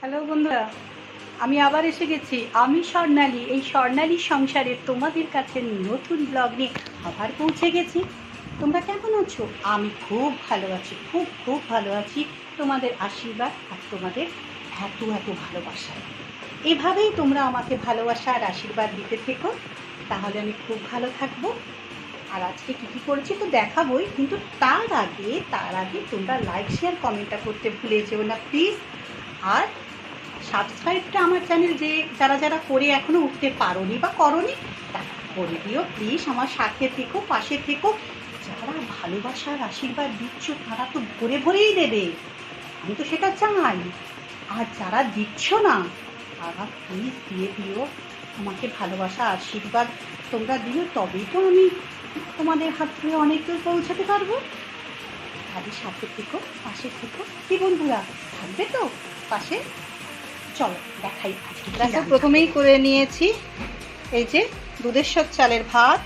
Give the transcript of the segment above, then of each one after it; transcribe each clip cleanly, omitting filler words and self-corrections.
Hello বন্ধুরা, আমি আবার এসে গেছি। আমি স্বর্ণালী, এই স্বর্ণালীর সংসারে তোমাদের কাছে নতুন ব্লগ নিয়ে আবার পৌঁছে গেছি। তোমরা কেমন আছো? আমি খুব ভালো আছি, খুব খুব ভালো আছি। তোমাদের আশীর্বাদ আর তোমাদের এত এত ভালোবাসা, এভাবেই তোমরা আমাকে ভালোবাসা আর আশীর্বাদ দিতে থেকো, তাহলে আমি খুব ভালো থাকবো। আর আজকে কী কী করেছি তো দেখাবোই, কিন্তু তার আগে তোমরা লাইক শেয়ার কমেন্টটা করতে ভুলে যেও না প্লিজ। আর সাবস্ক্রাইবটা আমার চ্যানেল যারা যারা করে এখনও উঠতে পারোনি বা করোনি, তারা করে দিও প্লিজ। আমার সাথে থেকো, পাশে থেকো। যারা ভালোবাসার আশীর্বাদ দিচ্ছ তারা তো ভরে ভরেই দেবে, আমি তো সেটা চাই। আর যারা দিচ্ছ না তারা প্লিজ দিয়ে দিও আমাকে ভালোবাসা আশীর্বাদ। তোমরা দিও, তবেই তো আমি তোমাদের হাত ধরে অনেক দূর পৌঁছাতে পারবো। তাদের সাথে থেকো, পাশে থেকো। কি বন্ধুরা, থাকবে তো পাশে? চলো দেখাই আজকে। প্রথমেই করে নিয়েছি এই যে দুধেশ্বর চালের ভাত,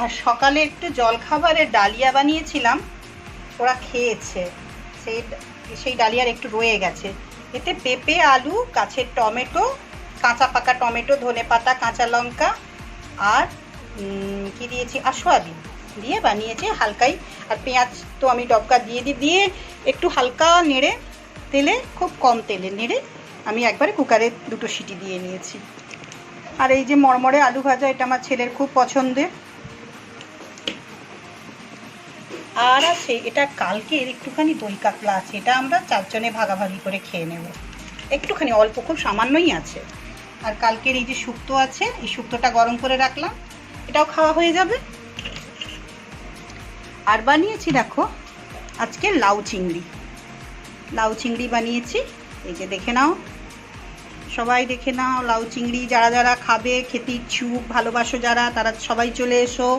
আর সকালে একটু জলখাবারের ডালিয়া বানিয়েছিলাম, ওরা খেয়েছে। সেই ডালিয়ার একটু রয়ে গেছে। এতে পেঁপে, আলু, গাছের টমেটো, কাঁচা পাকা টমেটো, ধনেপাতা, কাঁচা লঙ্কা আর কি দিয়েছি, আর সয়াবিন দিয়ে বানিয়েছি হালকাই। আর পেঁয়াজ তো আমি ডবকা দিয়ে একটু হালকা নেড়ে, তেলে খুব কম তেলে নেড়ে আমি একবারে কুকারে 2টো সিটি দিয়ে নিয়েছি। আর এই যে মরমরে আলু ভাজা, এটা আমার ছেলের খুব পছন্দের। আর আছে এটা কালকের একটুখানি দই কাতলা আছে, এটা আমরা 4 জনে ভাগাভাগি করে খেয়ে নেব। একটুখানি অল্প, খুব সামান্যই আছে। আর কালকের এই যে শুক্তো আছে, এই শুক্তোটা গরম করে রাখলাম, এটাও খাওয়া হয়ে যাবে। আর বানিয়েছি দেখো আজকে লাউ চিংড়ি বানিয়েছি। এই যে দেখে নাও, সবাই দেখে নাও লাউ চিংড়ি। যারা যারা খাবে, খেতে ইচ্ছুক, ভালোবাসো যারা, তারা সবাই চলে এসো।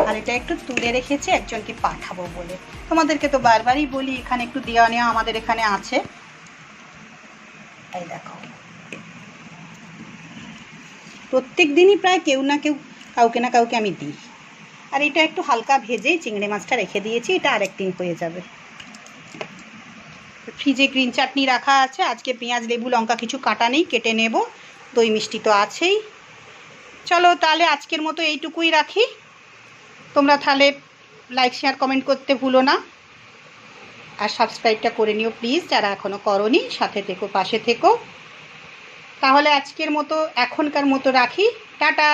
আর এটা একটু তুলে রেখেছি একজনকে পাঠাবো বলে। তোমাদেরকে তো বারবারই বলি এখানে একটু দেওয়া নেওয়া আমাদের এখানে আছে। এই দেখো, প্রত্যেক দিনই প্রায় কেউ না কেউ, কাউকে না কাউকে আমি দিই। আর এটা একটু হালকা ভেজেই চিংড়ি মাছটা রেখে দিয়েছি, এটা আরেকদিন হয়ে যাবে। ফ্রিজে গ্রিন চাটনি রাখা আছে, আজকে পেঁয়াজ, লেবু, লঙ্কা কিছু কাটা নেই, কেটে নেব। দই মিষ্টি তো আছেই। চলো তাহলে আজকের মতো এইটুকুই রাখি। তোমরা তাহলে লাইক শেয়ার কমেন্ট করতে ভুলো না, আর সাবস্ক্রাইবটা করে নিও প্লিজ যারা এখনও করোনি। সাথে থেকো, পাশে থেকো। তাহলে আজকের মতো, এখনকার মতো রাখি। টাটা।